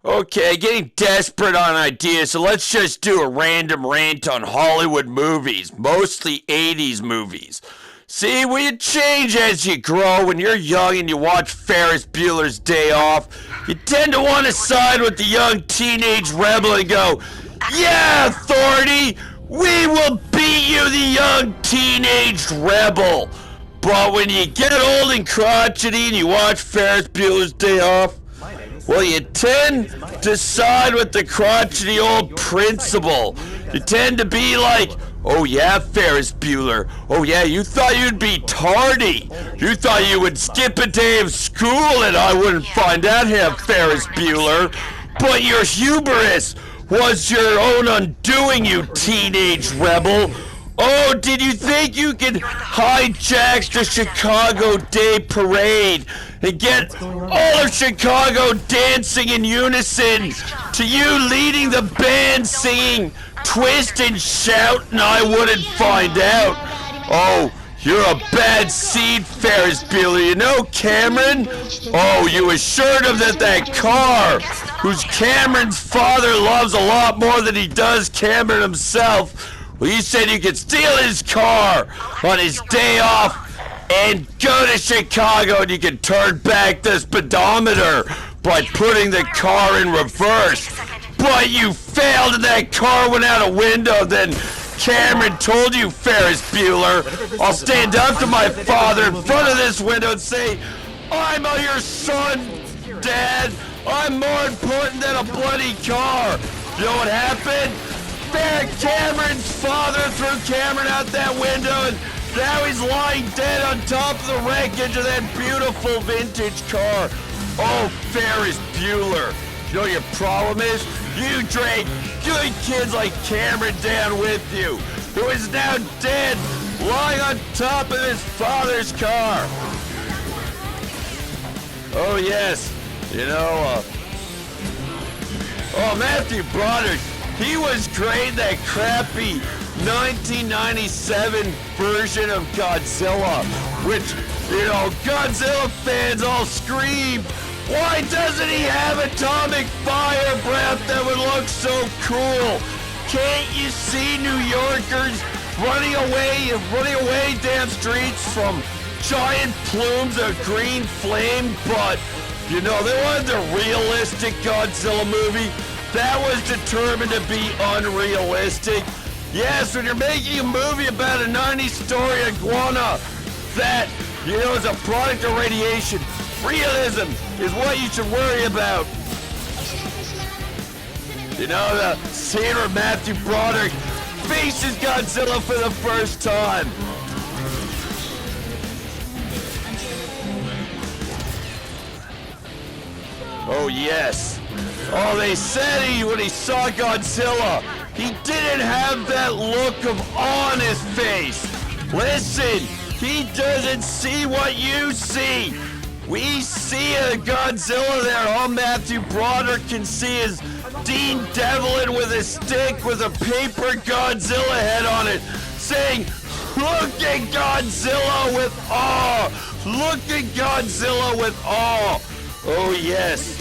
Okay, getting desperate on ideas, so let's just do a random rant on Hollywood movies, mostly 80s movies. See, we change as you grow. When you're young and you watch Ferris Bueller's Day Off, you tend to want to side with the young teenage rebel and go, yeah, authority, we will beat you, the young teenage rebel. But when you get old and crotchety and you watch Ferris Bueller's Day Off, well, you tend to side with the crotchety old principal. You tend to be like, oh yeah, Ferris Bueller. Oh yeah, you thought you'd be tardy. You thought you would skip a day of school and I wouldn't find out here, Ferris Bueller. But your hubris was your own undoing, you teenage rebel. Oh, did you think you could hijack the Chicago Day Parade and get all of Chicago dancing in unison to you leading the band singing Twist and Shout and I wouldn't find out? Oh, you're a bad seed, Ferris Bueller. You know Cameron? Oh, you assured him that car, whose Cameron's father loves a lot more than he does Cameron himself, well, you said you could steal his car on his day off and go to Chicago and you could turn back the speedometer by putting the car in reverse. But you failed and that car went out a window. Then Cameron told you, Ferris Bueller, I'll stand up to my father in front of this window and say, I'm your son, Dad. I'm more important than a bloody car. You know what happened? Cameron's father threw Cameron out that window and now he's lying dead on top of the wreckage of that beautiful vintage car. Oh, Ferris Bueller. You know what your problem is? You drag good kids like Cameron down with you, who is now dead, lying on top of his father's car. Oh, yes. You know, Matthew Broderick. He was great, that crappy 1997 version of Godzilla, which, you know, Godzilla fans all scream, why doesn't he have atomic fire breath that would look so cool? Can't you see New Yorkers running away down streets from giant plumes of green flame? But, you know, they wanted the realistic Godzilla movie. That was determined to be unrealistic. Yes, when you're making a movie about a 90-story iguana that, you know, is a product of radiation, realism is what you should worry about. You know, the scene where Matthew Broderick faces Godzilla for the first time. Oh, yes. Oh, they said when he saw Godzilla, he didn't have that look of awe on his face. Listen, he doesn't see what you see. We see a Godzilla there. All Matthew Broderick can see is Dean Devlin with a stick with a paper Godzilla head on it, saying, look at Godzilla with awe. Look at Godzilla with awe. Oh, yes.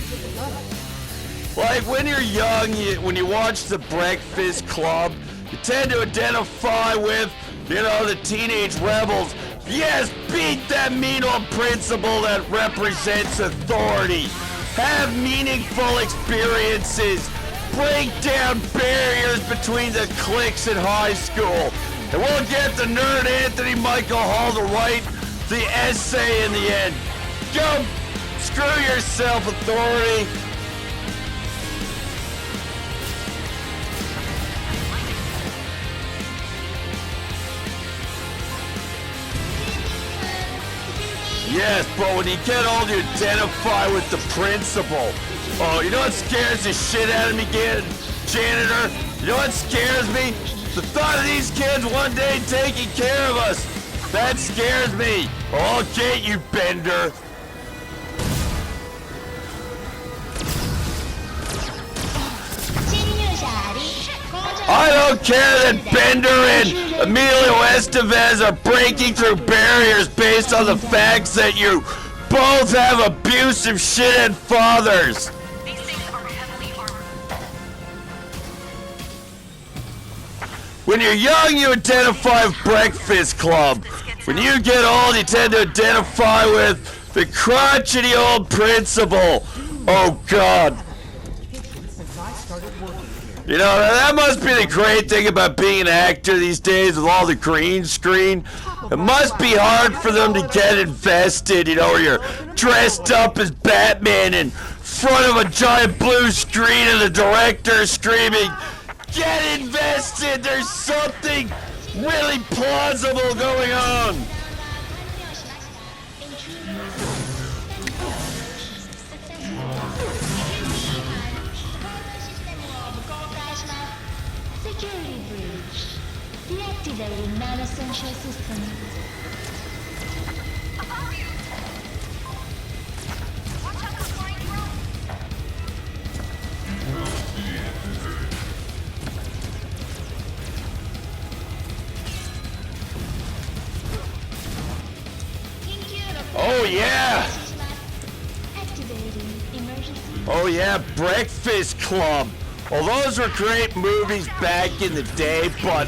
Like when you're young, when you watch The Breakfast Club, you tend to identify with, you know, the teenage rebels. Yes, beat that mean old principal that represents authority. Have meaningful experiences. Break down barriers between the cliques in high school. And we'll get the nerd Anthony Michael Hall to write the essay in the end. Go screw yourself, authority. Yes, but when you get old, you identify with the principal. Oh, you know what scares the shit out of me, janitor? You know what scares me? The thought of these kids one day taking care of us. That scares me. Oh, I'll get you, Bender. I don't care that Bender and Emilio Estevez are breaking through barriers based on the facts that you both have abusive shithead fathers. When you're young, you identify with Breakfast Club. When you get old, you tend to identify with the crotchety old principal. Oh, God. You know, that must be the great thing about being an actor these days with all the green screen. It must be hard for them to get invested, you know, where you're dressed up as Batman in front of a giant blue screen and the director screaming, "Get invested! There's something really plausible going on!" Security breach. Deactivating non-essential systems. Oh yeah! Activating emergency. Oh yeah, Breakfast Club. Well, those were great movies back in the day, but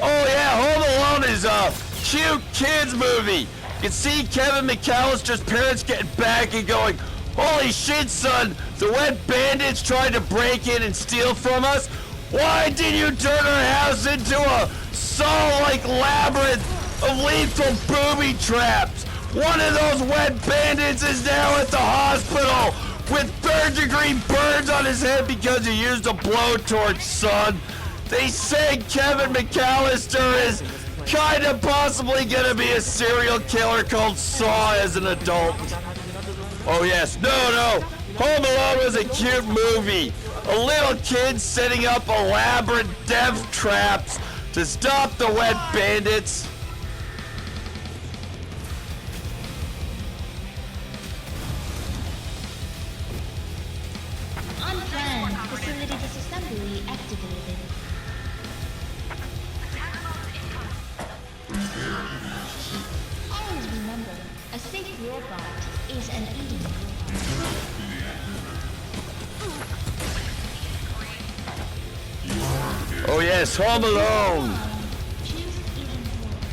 oh yeah, Home Alone is a cute kids movie. You can see Kevin McAllister's parents getting back and going, "Holy shit, son, the wet bandits tried to break in and steal from us. Why did you turn our house into a saw-like labyrinth of lethal booby traps? One of those wet bandits is now at the hospital with third-degree burns on his head because he used a blowtorch, son. They say Kevin McAllister is kind of possibly gonna be a serial killer called Saw as an adult." Oh yes, no. Home Alone was a cute movie. A little kid setting up elaborate death traps to stop the wet bandits. Unplanned facility disassembly activated. Always remember, a safe robot is an eating robot. Oh yes, Home Alone. Choose eating robot.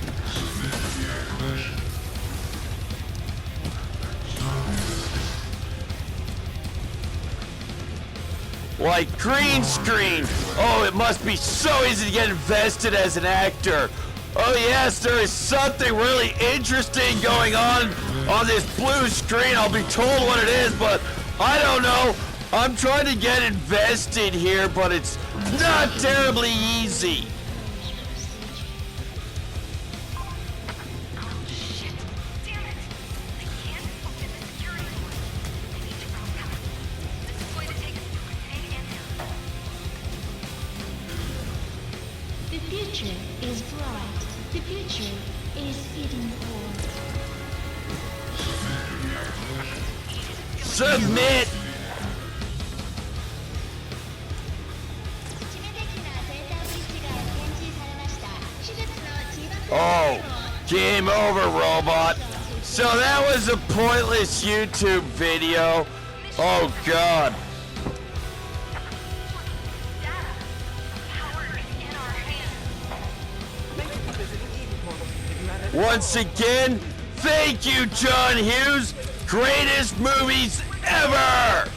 Like green screen. Oh, it must be so easy to get invested as an actor. Oh yes, there is something really interesting going on this blue screen. I'll be told what it is, but I don't know. I'm trying to get invested here, but it's not terribly easy. The future is bright. The future is eating forward. Submit. Oh, game over, robot. So that was a pointless YouTube video. Oh, God. Once again, thank you, John Hughes. Greatest movies ever!